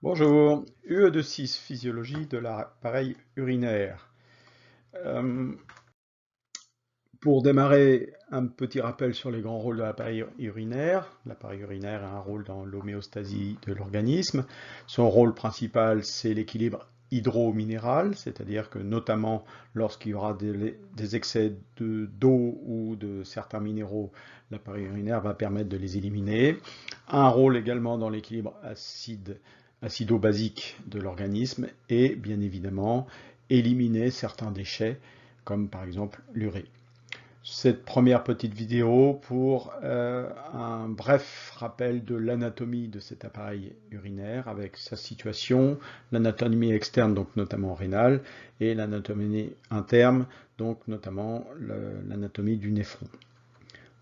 Bonjour, UE26, physiologie de l'appareil urinaire. Euh, pour démarrer, un petit rappel sur les grands rôles de l'appareil urinaire. L'appareil urinaire a un rôle dans l'homéostasie de l'organisme. Son rôle principal, c'est l'équilibre hydro-minéral, c'est-à-dire que notamment lorsqu'il y aura des excès d'eau ou de certains minéraux, l'appareil urinaire va permettre de les éliminer. Un rôle également dans l'équilibre acido-basique de l'organisme et bien évidemment éliminer certains déchets comme par exemple l'urée. Cette première petite vidéo pour un bref rappel de l'anatomie de cet appareil urinaire avec sa situation, l'anatomie externe donc notamment rénale et l'anatomie interne donc notamment l'anatomie du néphron.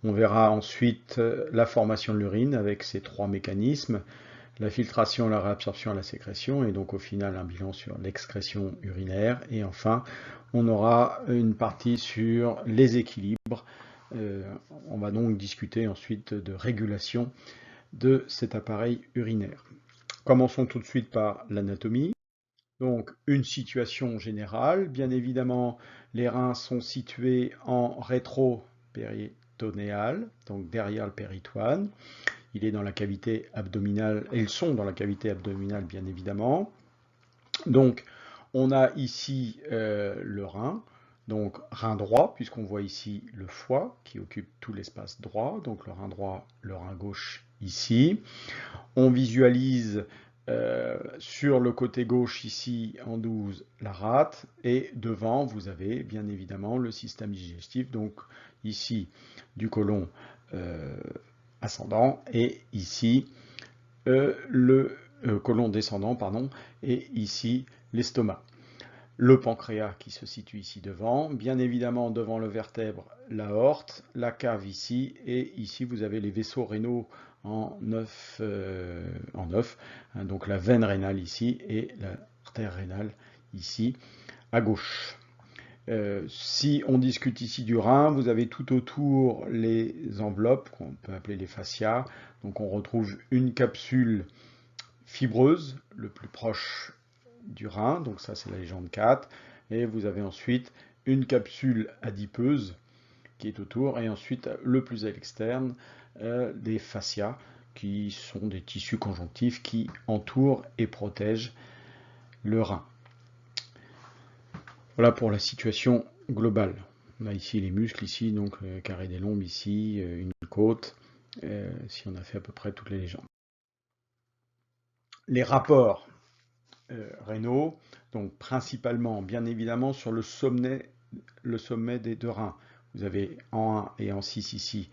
On verra ensuite la formation de l'urine avec ses trois mécanismes, la filtration, la réabsorption et la sécrétion, et donc au final un bilan sur l'excrétion urinaire. Et enfin, on aura une partie sur les équilibres. On va donc discuter ensuite de régulation de cet appareil urinaire. Commençons tout de suite par l'anatomie. Donc une situation générale. Bien évidemment, les reins sont situés en rétro-péritonéal, donc derrière le péritoine. Il est dans la cavité abdominale, et ils sont dans la cavité abdominale bien évidemment. Donc on a ici le rein, donc rein droit, puisqu'on voit ici le foie qui occupe tout l'espace droit, donc le rein droit, le rein gauche ici. On visualise sur le côté gauche ici en 12 la rate, et devant vous avez bien évidemment le système digestif, donc ici du côlon ascendant et ici le côlon descendant, pardon, et ici l'estomac. Le pancréas qui se situe ici devant, bien évidemment devant le vertèbre, l'aorte, la cave ici, et ici vous avez les vaisseaux rénaux en neuf, hein, donc la veine rénale ici et l'artère rénale ici à gauche. Si on discute ici du rein, vous avez tout autour les enveloppes qu'on peut appeler les fascias. Donc on retrouve une capsule fibreuse, le plus proche du rein, donc ça c'est la légende 4, et vous avez ensuite une capsule adipeuse qui est autour, et ensuite le plus à l'externe, des fascias, qui sont des tissus conjonctifs qui entourent et protègent le rein. Voilà pour la situation globale. On a ici les muscles, ici donc le carré des lombes, ici une côte, si on a fait à peu près toutes les légendes. Les rapports rénaux, donc principalement, bien évidemment, sur le sommet des deux reins. Vous avez en 1 et en 6 ici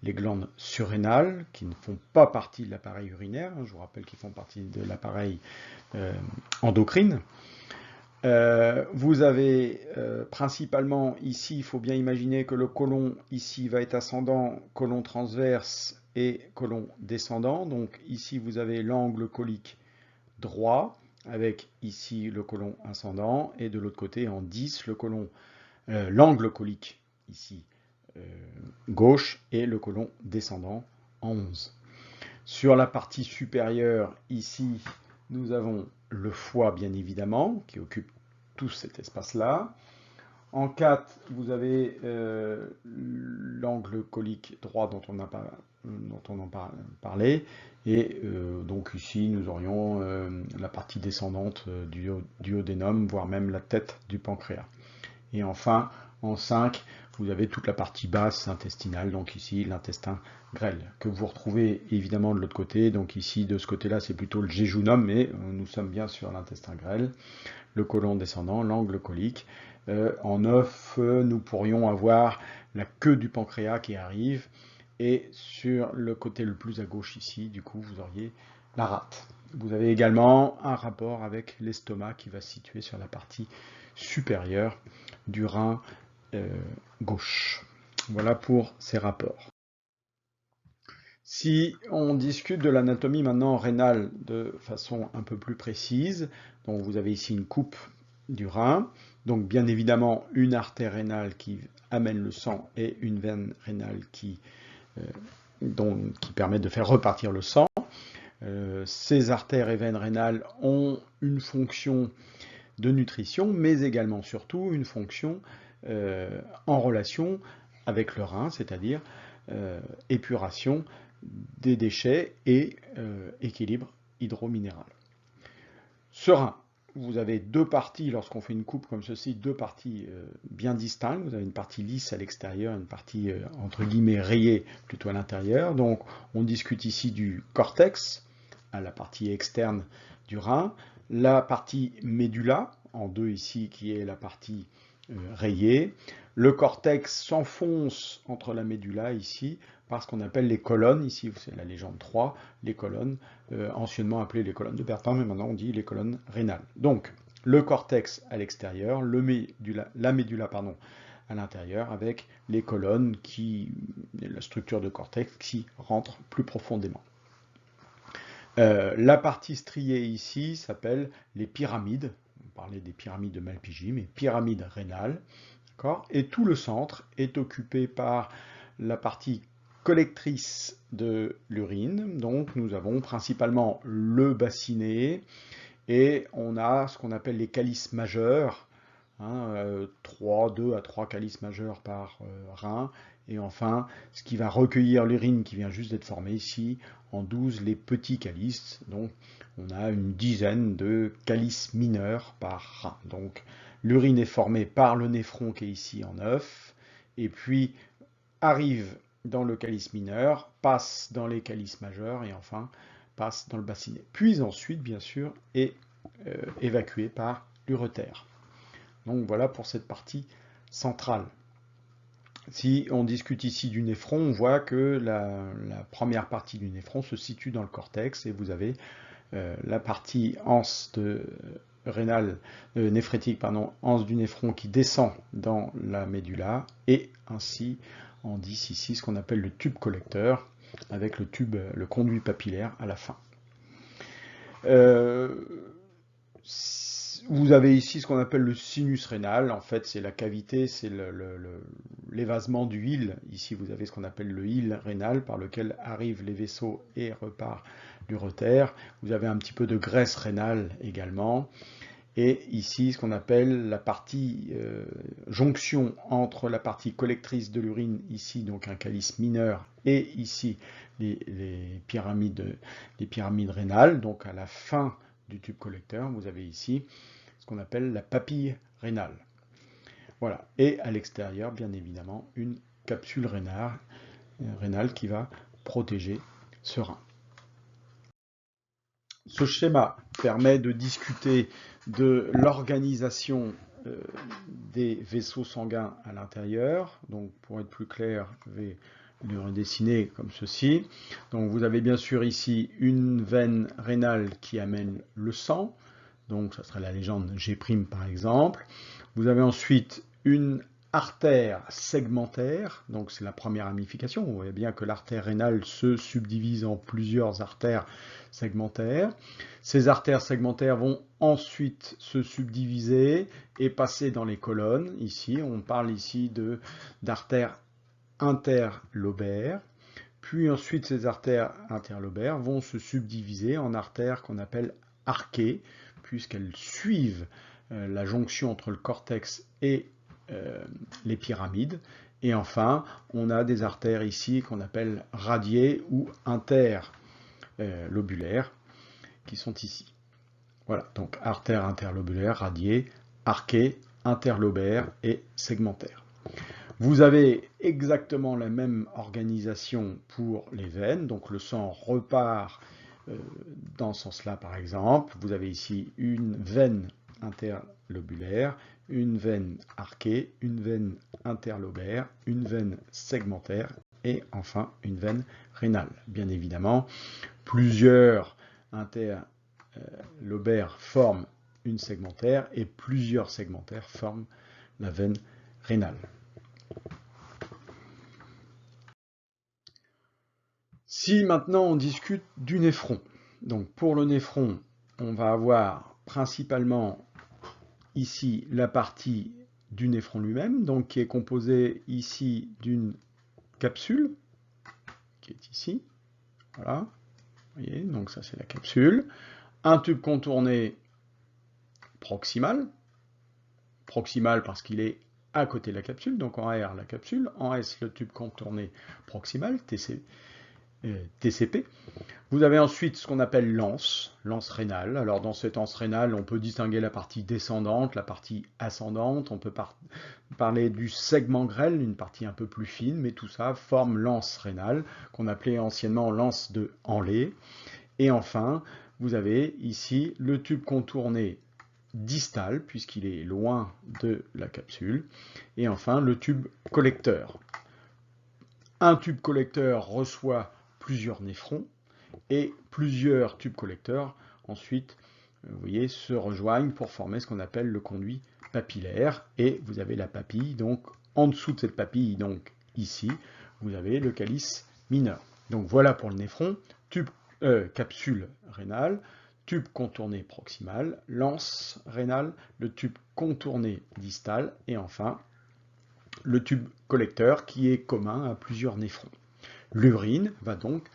les glandes surrénales qui ne font pas partie de l'appareil urinaire. Je vous rappelle qu'ils font partie de l'appareil endocrine. Vous avez principalement ici, il faut bien imaginer que le côlon ici va être ascendant, côlon transverse et côlon descendant. Donc ici vous avez l'angle colique droit avec ici le côlon ascendant et de l'autre côté en 10 l'angle colique ici gauche et le côlon descendant en 11. Sur la partie supérieure ici nous avons le foie bien évidemment qui occupe tout cet espace-là. En 4, vous avez l'angle colique droit dont on a parlé. Et donc ici, nous aurions la partie descendante du duodénum, voire même la tête du pancréas. Et enfin, en 5, vous avez toute la partie basse intestinale, donc ici l'intestin grêle, que vous retrouvez évidemment de l'autre côté. Donc ici, de ce côté-là, c'est plutôt le jéjunum, mais nous sommes bien sur l'intestin grêle, le côlon descendant, l'angle colique. En 9, nous pourrions avoir la queue du pancréas qui arrive, et sur le côté le plus à gauche ici, du coup, vous auriez la rate. Vous avez également un rapport avec l'estomac qui va se situer sur la partie supérieure du rein gauche. Voilà pour ces rapports. Si on discute de l'anatomie maintenant rénale de façon un peu plus précise, donc vous avez ici une coupe du rein, donc bien évidemment une artère rénale qui amène le sang et une veine rénale qui permet de faire repartir le sang. Ces artères et veines rénales ont une fonction de nutrition, mais également surtout une fonction en relation avec le rein, c'est-à-dire épuration des déchets et équilibre hydrominéral. Ce rein, vous avez deux parties, lorsqu'on fait une coupe comme ceci, deux parties bien distinctes. Vous avez une partie lisse à l'extérieur, une partie entre guillemets rayée plutôt à l'intérieur. Donc on discute ici du cortex, à la partie externe du rein, la partie médula, en deux ici, qui est la partie rayée. Le cortex s'enfonce entre la médula ici, par ce qu'on appelle les colonnes, ici c'est la légende 3, les colonnes, anciennement appelées les colonnes de Bertin, mais maintenant on dit les colonnes rénales. Donc, le cortex à l'extérieur, la médula à l'intérieur, avec les colonnes, la structure de cortex qui rentre plus profondément. La partie striée ici s'appelle les pyramides. On parlait des pyramides de Malpighi, mais pyramides rénales. Et tout le centre est occupé par la partie collectrice de l'urine. Donc nous avons principalement le bassinet et on a ce qu'on appelle les calices majeurs, 2 à 3 calices majeurs par rein. Et enfin, ce qui va recueillir l'urine qui vient juste d'être formée ici, en 12, les petits calices. Donc on a une dizaine de calices mineurs par rein. Donc l'urine est formée par le néphron qui est ici en 9, et puis arrive dans le calice mineur, passe dans les calices majeurs, et enfin passe dans le bassinet. Puis ensuite, bien sûr, est évacuée par l'urétère. Donc voilà pour cette partie centrale. Si on discute ici du néphron, on voit que la première partie du néphron se situe dans le cortex, et vous avez la partie anse néphrétique, anse du néphron qui descend dans la médula, et ainsi en 10 ici ce qu'on appelle le tube collecteur, avec le conduit papillaire à la fin. Vous avez ici ce qu'on appelle le sinus rénal. En fait, c'est la cavité, c'est l'évasement du hile. Ici, vous avez ce qu'on appelle le hile rénal, par lequel arrivent les vaisseaux et repart l'urétère. Vous avez un petit peu de graisse rénale également. Et ici, ce qu'on appelle la partie jonction entre la partie collectrice de l'urine, ici, donc un calice mineur, et ici, les pyramides rénales. Donc, à la fin du tube collecteur, vous avez ici ce qu'on appelle la papille rénale. Voilà. Et à l'extérieur, bien évidemment, une capsule rénale qui va protéger ce rein. Ce schéma permet de discuter de l'organisation des vaisseaux sanguins à l'intérieur. Donc, pour être plus clair, je vais le redessiner comme ceci. Donc, vous avez bien sûr ici une veine rénale qui amène le sang. Donc, ça serait la légende G' par exemple. Vous avez ensuite une artère segmentaire, donc c'est la première ramification. Vous voyez bien que l'artère rénale se subdivise en plusieurs artères segmentaires. Ces artères segmentaires vont ensuite se subdiviser et passer dans les colonnes. Ici, on parle ici d'artères interlobaires. Puis ensuite, ces artères interlobaires vont se subdiviser en artères qu'on appelle archées, puisqu'elles suivent la jonction entre le cortex et les pyramides. Et enfin, on a des artères ici qu'on appelle radiées ou interlobulaires, qui sont ici. Voilà, donc artères interlobulaires, radiées, archées, interlobaires et segmentaires. Vous avez exactement la même organisation pour les veines, donc le sang repart dans ce sens-là par exemple. Vous avez ici une veine interlobulaire, une veine archée, une veine interlobaire, une veine segmentaire et enfin une veine rénale. Bien évidemment, plusieurs interlobaires forment une segmentaire et plusieurs segmentaires forment la veine rénale. Si maintenant on discute du néphron, donc pour le néphron, on va avoir principalement ici la partie du néphron lui-même, donc qui est composée ici d'une capsule, qui est ici, voilà, Vous voyez, donc ça c'est la capsule. Un tube contourné proximal. Proximal parce qu'il est à côté de la capsule, donc en R la capsule, en S le tube contourné proximal, TCP. Vous avez ensuite ce qu'on appelle l'anse rénale. Alors dans cette anse rénale, on peut distinguer la partie descendante, la partie ascendante, on peut parler du segment grêle, une partie un peu plus fine, mais tout ça forme l'anse rénale, qu'on appelait anciennement l'anse de Henle. Et enfin, vous avez ici le tube contourné distal, puisqu'il est loin de la capsule. Et enfin, le tube collecteur. Un tube collecteur reçoit plusieurs néphrons, et plusieurs tubes collecteurs, ensuite, vous voyez, se rejoignent pour former ce qu'on appelle le conduit papillaire. Et vous avez la papille, donc en dessous de cette papille, donc ici, vous avez le calice mineur. Donc voilà pour le néphron, capsule rénale, tube contourné proximal, l'anse rénale, le tube contourné distal, et enfin le tube collecteur qui est commun à plusieurs néphrons. L'urine va donc,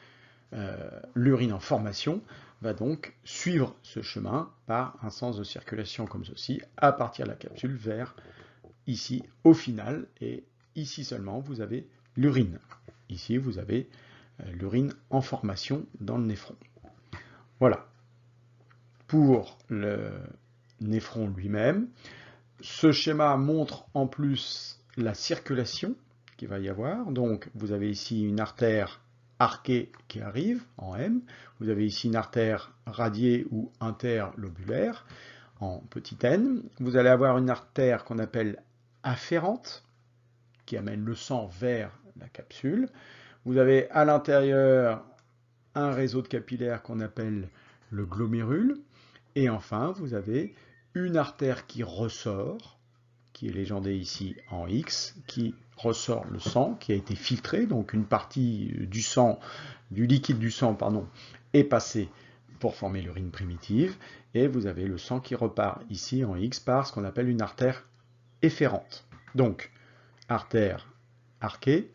l'urine en formation va donc suivre ce chemin par un sens de circulation comme ceci, à partir de la capsule vers ici au final, et ici seulement vous avez l'urine. Ici vous avez l'urine en formation dans le néphron. Voilà. Pour le néphron lui-même, ce schéma montre en plus la circulation qu'il va y avoir. Donc vous avez ici une artère arquée qui arrive en M. Vous avez ici une artère radiée ou interlobulaire en petit n. Vous allez avoir une artère qu'on appelle afférente qui amène le sang vers la capsule. Vous avez à l'intérieur un réseau de capillaires qu'on appelle le glomérule. Et enfin, vous avez une artère qui ressort, qui est légendée ici en X, qui ressort le sang, qui a été filtré, donc une partie du sang, du liquide du sang, pardon, est passée pour former l'urine primitive, et vous avez le sang qui repart ici en X par ce qu'on appelle une artère efférente. Donc, artère arquée,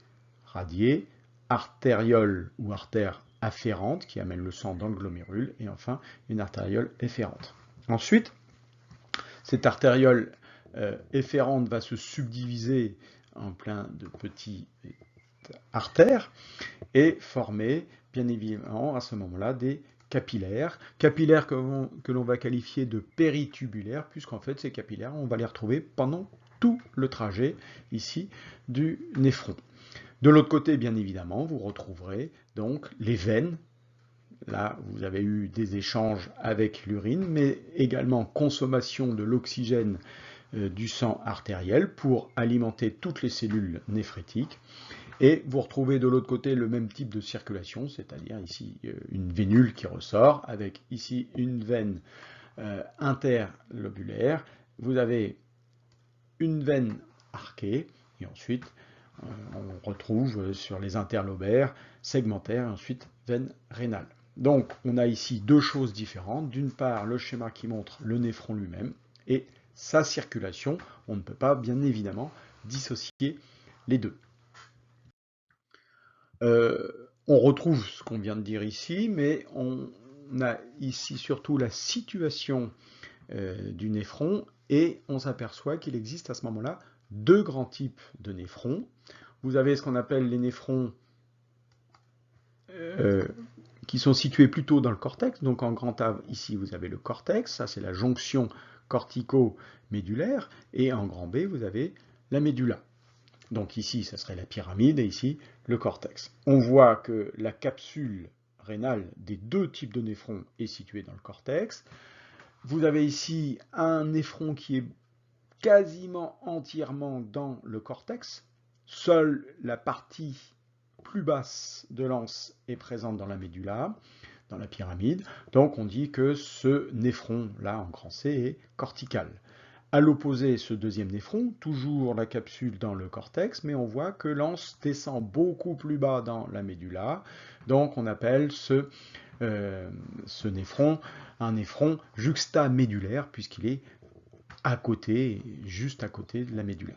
radiée, artériole ou artère afférente qui amène le sang dans le glomérule, et enfin une artériole efférente. Ensuite, cette artériole efférente va se subdiviser en plein de petites artères et former bien évidemment à ce moment-là des capillaires que l'on va qualifier de péritubulaires, puisqu'en fait ces capillaires on va les retrouver pendant tout le trajet ici du néphron. De l'autre côté, bien évidemment, vous retrouverez donc les veines. Là, vous avez eu des échanges avec l'urine, mais également consommation de l'oxygène du sang artériel pour alimenter toutes les cellules néphrétiques. Et vous retrouvez de l'autre côté le même type de circulation, c'est-à-dire ici une vénule qui ressort, avec ici une veine interlobulaire. Vous avez une veine arquée, et ensuite on retrouve sur les interlobulaires segmentaires, et ensuite veine rénale. Donc on a ici deux choses différentes. D'une part, le schéma qui montre le néphron lui-même, et sa circulation. On ne peut pas, bien évidemment, dissocier les deux. On retrouve ce qu'on vient de dire ici, mais on a ici surtout la situation du néphron, et on s'aperçoit qu'il existe à ce moment-là deux grands types de néphrons. Vous avez ce qu'on appelle les néphrons qui sont situés plutôt dans le cortex. Donc en grand A, ici, vous avez le cortex, ça c'est la jonction cortico-médulaire, et en grand B, vous avez la médulla. Donc ici, ça serait la pyramide, et ici, le cortex. On voit que la capsule rénale des deux types de néphrons est située dans le cortex. Vous avez ici un néphron qui est quasiment entièrement dans le cortex. Seule la partie plus basse de l'anse est présente dans la médulla, dans la pyramide. Donc on dit que ce néphron-là, en grand C, est cortical. À l'opposé, ce deuxième néphron, toujours la capsule dans le cortex, mais on voit que l'anse descend beaucoup plus bas dans la médulla. Donc on appelle ce néphron un néphron juxtamédulaire, puisqu'il est à côté, juste à côté de la médulla.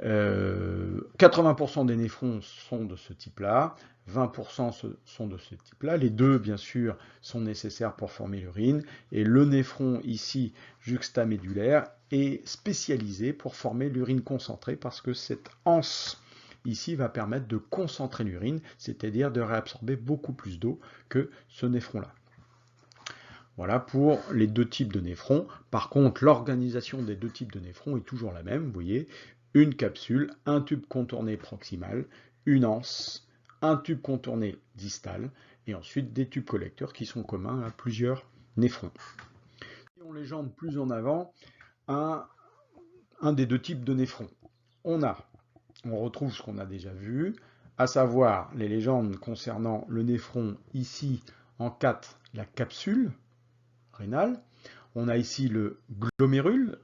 80% des néphrons sont de ce type-là, 20% sont de ce type-là. Les deux, bien sûr, sont nécessaires pour former l'urine. Et le néphron, ici, juxtamédulaire, est spécialisé pour former l'urine concentrée parce que cette anse, ici, va permettre de concentrer l'urine, c'est-à-dire de réabsorber beaucoup plus d'eau que ce néphron-là. Voilà pour les deux types de néphrons. Par contre, l'organisation des deux types de néphrons est toujours la même. Vous voyez, une capsule, un tube contourné proximal, une anse, un tube contourné distal, et ensuite des tubes collecteurs qui sont communs à plusieurs néphrons. Si on légende plus en avant, un des deux types de néphrons. On retrouve ce qu'on a déjà vu, à savoir les légendes concernant le néphron ici en 4, la capsule rénale. On a ici le glomérule.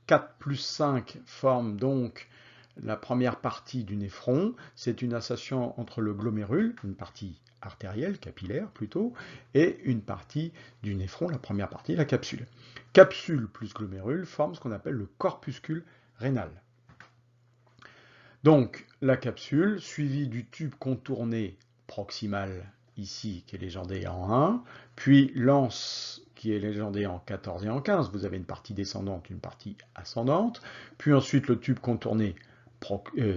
4 plus 5 forme donc la première partie du néphron. C'est une association entre le glomérule, une partie artérielle, capillaire plutôt, et une partie du néphron, la première partie, la capsule. Capsule plus glomérule forme ce qu'on appelle le corpuscule rénal. Donc la capsule, suivie du tube contourné proximal ici, qui est légendé en 1, puis l'anse qui est légendé en 14 et en 15, vous avez une partie descendante, une partie ascendante, puis ensuite le tube contourné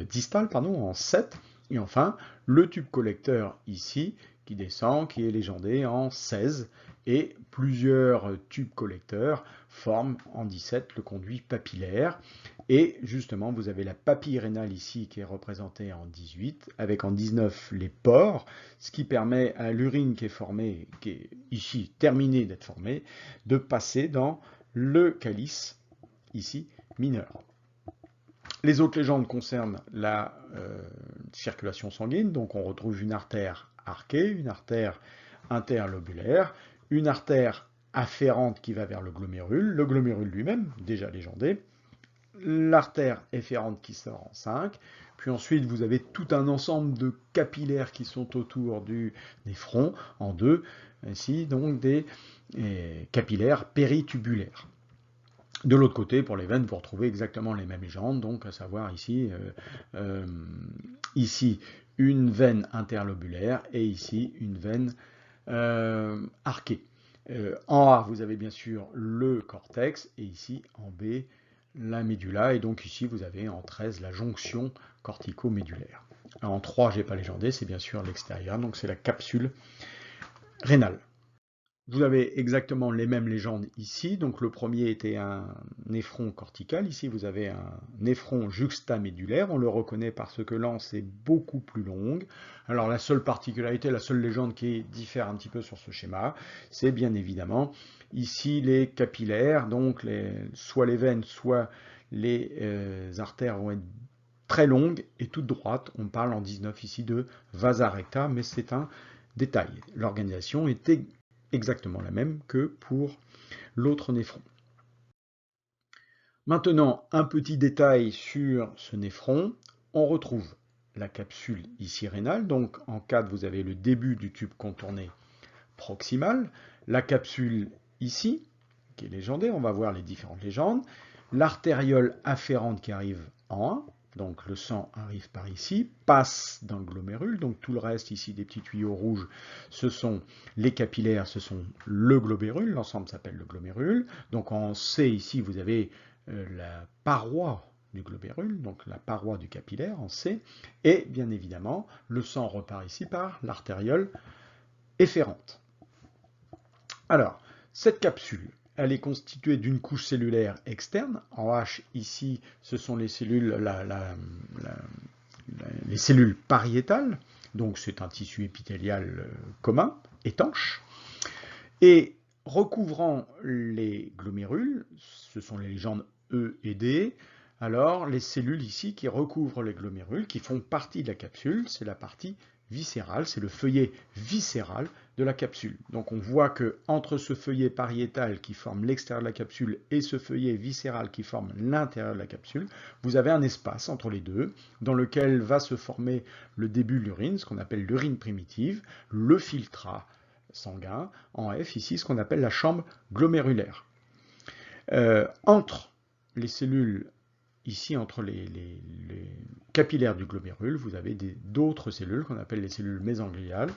distal en 7, et enfin le tube collecteur ici, qui descend, qui est légendé en 16, et plusieurs tubes collecteurs forment en 17 le conduit papillaire. Et justement, vous avez la papille rénale ici qui est représentée en 18, avec en 19 les pores, ce qui permet à l'urine qui est formée, qui est ici terminée d'être formée, de passer dans le calice, ici, mineur. Les autres légendes concernent la circulation sanguine, donc on retrouve une artère arquée, une artère interlobulaire, une artère afférente qui va vers le glomérule lui-même, déjà légendé, l'artère efférente qui sort en 5, puis ensuite vous avez tout un ensemble de capillaires qui sont autour du néphron en 2, ainsi donc des capillaires péritubulaires. De l'autre côté, pour les veines, vous retrouvez exactement les mêmes légendes, donc à savoir ici, ici une veine interlobulaire et ici une veine arquée. En A, vous avez bien sûr le cortex, et ici en B, la médula, et donc ici vous avez en 13 la jonction cortico-médulaire. En 3, je n'ai pas légendé, c'est bien sûr l'extérieur, donc c'est la capsule rénale. Vous avez exactement les mêmes légendes ici, donc le premier était un néphron cortical, ici vous avez un néphron juxtamédulaire, on le reconnaît parce que l'anse est beaucoup plus longue. Alors la seule particularité, la seule légende qui diffère un petit peu sur ce schéma, c'est bien évidemment ici les capillaires, donc soit les veines, soit les artères vont être très longues et toutes droites. On parle en 19 ici de vasa recta, mais c'est un détail. L'organisation était exactement la même que pour l'autre néphron. Maintenant, un petit détail sur ce néphron. On retrouve la capsule ici rénale. Donc en 4, vous avez le début du tube contourné proximal. La capsule ici, qui est légendée, on va voir les différentes légendes. L'artériole afférente qui arrive en 1. Donc le sang arrive par ici, passe dans le glomérule, donc tout le reste ici des petits tuyaux rouges, ce sont les capillaires, ce sont le glomérule, l'ensemble s'appelle le glomérule. Donc en C ici vous avez la paroi du glomérule, donc la paroi du capillaire en C, et bien évidemment le sang repart ici par l'artériole efférente. Alors, cette capsule, elle est constituée d'une couche cellulaire externe. En H, ici, ce sont les cellules, les cellules pariétales. Donc, c'est un tissu épithélial commun, étanche. Et recouvrant les glomérules, ce sont les légendes E et D. Alors, les cellules ici qui recouvrent les glomérules, qui font partie de la capsule, c'est la partie viscérale, c'est le feuillet viscéral de la capsule. Donc on voit que entre ce feuillet pariétal qui forme l'extérieur de la capsule et ce feuillet viscéral qui forme l'intérieur de la capsule, vous avez un espace entre les deux dans lequel va se former le début de l'urine, ce qu'on appelle l'urine primitive, le filtrat sanguin, en F ici ce qu'on appelle la chambre glomérulaire. Entre les cellules ici, entre les capillaires du glomérule, vous avez d'autres cellules qu'on appelle les cellules mésangiales.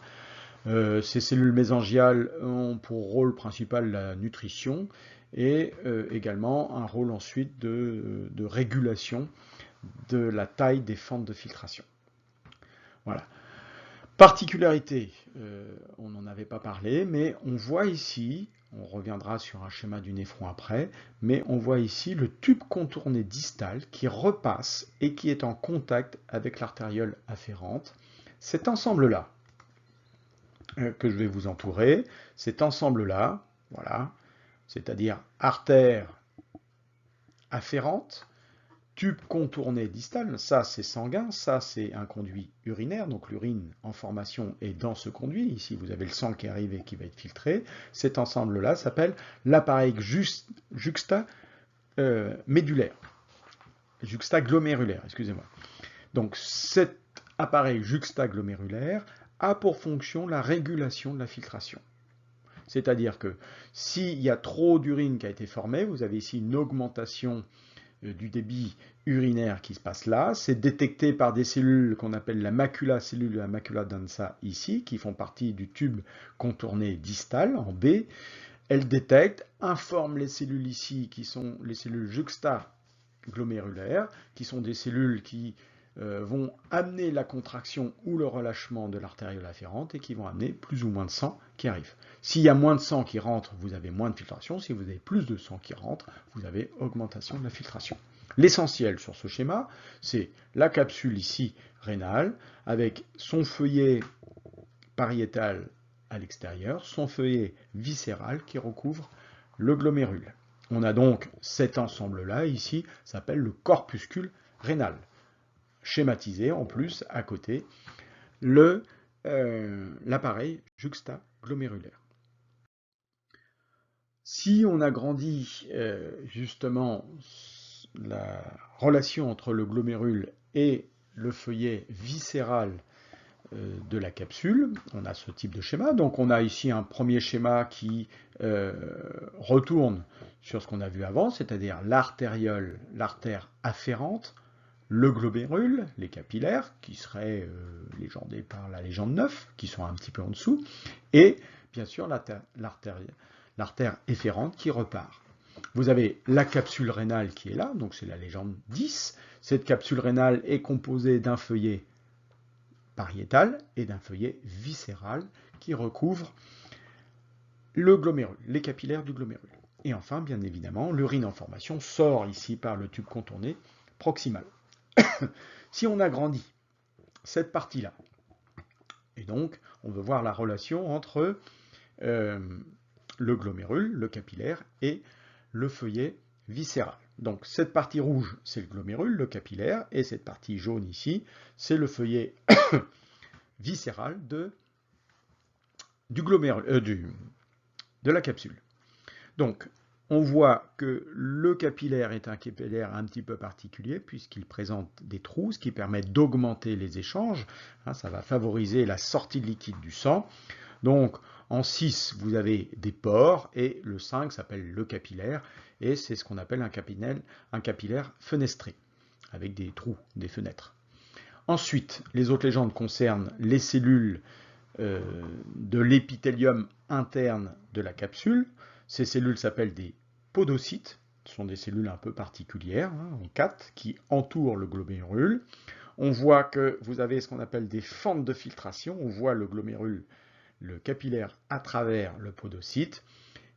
Ces cellules mésangiales ont pour rôle principal la nutrition et également un rôle ensuite de régulation de la taille des fentes de filtration. Voilà. Particularité, on n'en avait pas parlé, mais on voit ici, on reviendra sur un schéma du néphron après, mais on voit ici le tube contourné distal qui repasse et qui est en contact avec l'artériole afférente. Cet ensemble-là, que je vais vous entourer, cet ensemble-là, voilà, c'est-à-dire artère afférente, tube contourné distal, ça c'est sanguin, ça c'est un conduit urinaire, donc l'urine en formation est dans ce conduit, ici vous avez le sang qui arrive et qui va être filtré, cet ensemble-là s'appelle l'appareil juxtaglomérulaire, excusez-moi. Donc cet appareil juxtaglomérulaire a pour fonction la régulation de la filtration. C'est-à-dire que s'il y a trop d'urine qui a été formée, vous avez ici une augmentation du débit urinaire qui se passe là. C'est détecté par des cellules qu'on appelle la macula, cellule de la macula densa ici, qui font partie du tube contourné distal en B. Elles détectent, informent les cellules ici, qui sont les cellules juxtaglomérulaires, qui sont des cellules qui vont amener la contraction ou le relâchement de l'artériole afférente et qui vont amener plus ou moins de sang qui arrive. S'il y a moins de sang qui rentre, vous avez moins de filtration. Si vous avez plus de sang qui rentre, vous avez augmentation de la filtration. L'essentiel sur ce schéma, c'est la capsule ici rénale avec son feuillet pariétal à l'extérieur, son feuillet viscéral qui recouvre le glomérule. On a donc cet ensemble-là ici, s'appelle le corpuscule rénal. Schématisé en plus à côté l'appareil juxtaglomérulaire. Si on agrandit justement la relation entre le glomérule et le feuillet viscéral de la capsule, on a ce type de schéma. Donc on a ici un premier schéma qui retourne sur ce qu'on a vu avant, c'est-à-dire l'artériole, l'artère afférente, le glomérule, les capillaires, qui seraient légendés par la légende 9, qui sont un petit peu en dessous, et bien sûr l'artère efférente qui repart. Vous avez la capsule rénale qui est là, donc c'est la légende 10. Cette capsule rénale est composée d'un feuillet pariétal et d'un feuillet viscéral qui recouvre le glomérule, les capillaires du glomérule. Et enfin, bien évidemment, l'urine en formation sort ici par le tube contourné proximal. Si on agrandit cette partie-là, et donc on veut voir la relation entre le glomérule, le capillaire, et le feuillet viscéral. Donc cette partie rouge, c'est le glomérule, le capillaire, et cette partie jaune ici, c'est le feuillet viscéral de la capsule. Donc, on voit que le capillaire est un capillaire un petit peu particulier puisqu'il présente des trous, ce qui permet d'augmenter les échanges. Ça va favoriser la sortie de liquide du sang. Donc, en 6, vous avez des pores et le 5 s'appelle le capillaire et c'est ce qu'on appelle un capillaire fenestré avec des trous, des fenêtres. Ensuite, les autres légendes concernent les cellules de l'épithélium interne de la capsule. Ces cellules s'appellent des podocytes. Ce sont des cellules un peu particulières, en 4, qui entourent le glomérule. On voit que vous avez ce qu'on appelle des fentes de filtration. On voit le glomérule, le capillaire à travers le podocyte.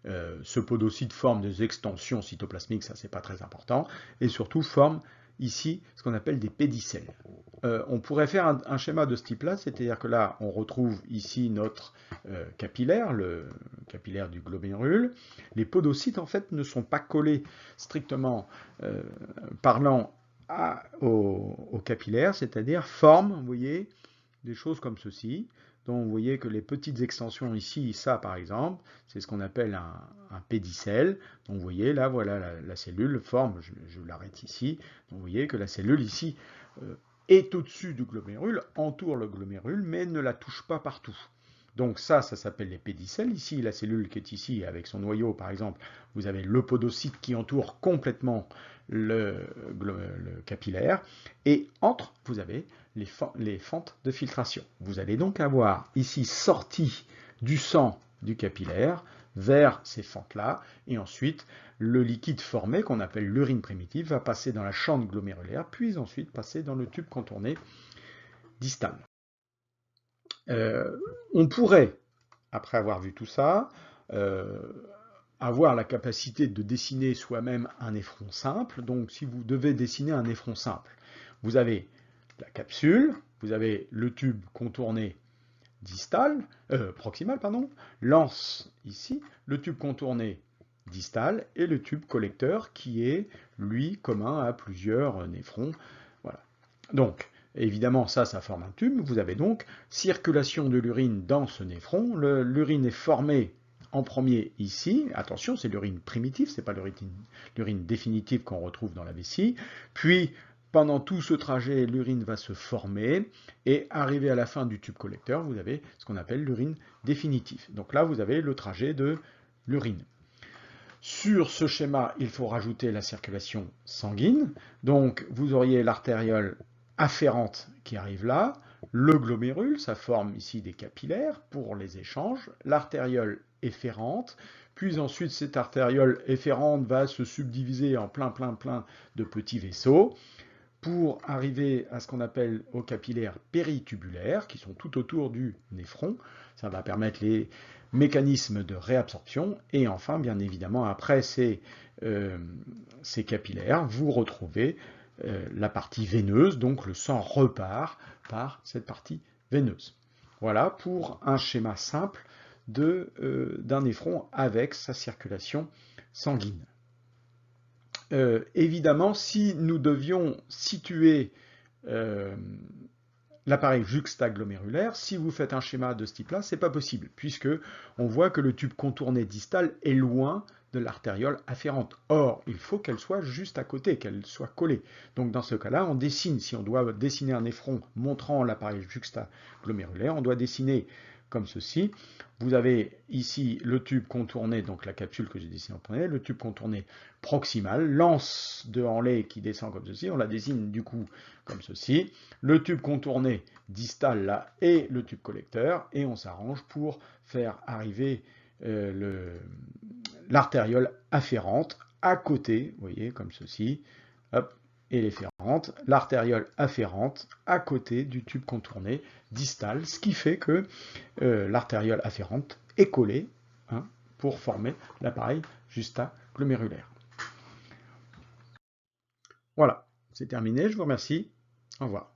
Ce podocyte forme des extensions cytoplasmiques, ça c'est pas très important, et surtout forme ici ce qu'on appelle des pédicelles. On pourrait faire un schéma de ce type-là, c'est-à-dire que là, on retrouve ici notre capillaire, le capillaire du glomérule. Les podocytes, en fait, ne sont pas collés strictement parlant au capillaire, c'est-à-dire forment, vous voyez, des choses comme ceci. Donc vous voyez que les petites extensions ici, ça par exemple, c'est ce qu'on appelle un pédicelle. Donc vous voyez là, voilà la cellule forme, je l'arrête ici. Donc vous voyez que la cellule ici est au-dessus du glomérule, entoure le glomérule, mais ne la touche pas partout. Donc ça s'appelle les pédicelles. Ici, la cellule qui est ici, avec son noyau par exemple, vous avez le podocyte qui entoure complètement le capillaire. Et entre, vous avez les fentes de filtration. Vous allez donc avoir ici sorti du sang du capillaire vers ces fentes-là, et ensuite le liquide formé, qu'on appelle l'urine primitive, va passer dans la chante glomérulaire, puis ensuite passer dans le tube contourné distal. On pourrait, après avoir vu tout ça, avoir la capacité de dessiner soi-même un néphron simple. Donc si vous devez dessiner un néphron simple, vous avez la capsule, vous avez le tube contourné proximal, l'anse ici, le tube contourné distal et le tube collecteur qui est, lui, commun à plusieurs néphrons. Voilà. Donc, évidemment, ça forme un tube. Vous avez donc circulation de l'urine dans ce néphron. L'urine est formée en premier ici. Attention, c'est l'urine primitive, ce n'est pas l'urine définitive qu'on retrouve dans la vessie. Puis, pendant tout ce trajet, l'urine va se former et arrivé à la fin du tube collecteur, vous avez ce qu'on appelle l'urine définitive. Donc là, vous avez le trajet de l'urine. Sur ce schéma, il faut rajouter la circulation sanguine. Donc, vous auriez l'artériole afférente qui arrive là, le glomérule, ça forme ici des capillaires pour les échanges, l'artériole efférente, puis ensuite cette artériole efférente va se subdiviser en plein de petits vaisseaux, pour arriver à ce qu'on appelle aux capillaires péritubulaires, qui sont tout autour du néphron. Ça va permettre les mécanismes de réabsorption. Et enfin, bien évidemment, après ces capillaires, vous retrouvez la partie veineuse, donc le sang repart par cette partie veineuse. Voilà pour un schéma simple d'un néphron avec sa circulation sanguine. Évidemment, si nous devions situer l'appareil juxtaglomérulaire, si vous faites un schéma de ce type-là, c'est pas possible, puisque on voit que le tube contourné distal est loin de l'artériole afférente. Or, il faut qu'elle soit juste à côté, qu'elle soit collée. Donc dans ce cas-là, on dessine, si on doit dessiner un néphron montrant l'appareil juxtaglomérulaire, on doit dessiner comme ceci. Vous avez ici le tube contourné, donc la capsule que j'ai dessinée en premier, le tube contourné proximal, l'anse de Henle qui descend comme ceci, on la dessine du coup comme ceci, le tube contourné distal là et le tube collecteur, et on s'arrange pour faire arriver l'artériole afférente à côté, vous voyez, comme ceci, hop, et l'efférente, l'artériole afférente à côté du tube contourné distal, ce qui fait que l'artériole afférente est collée pour former l'appareil juxtaglomérulaire. Voilà, c'est terminé, je vous remercie, au revoir.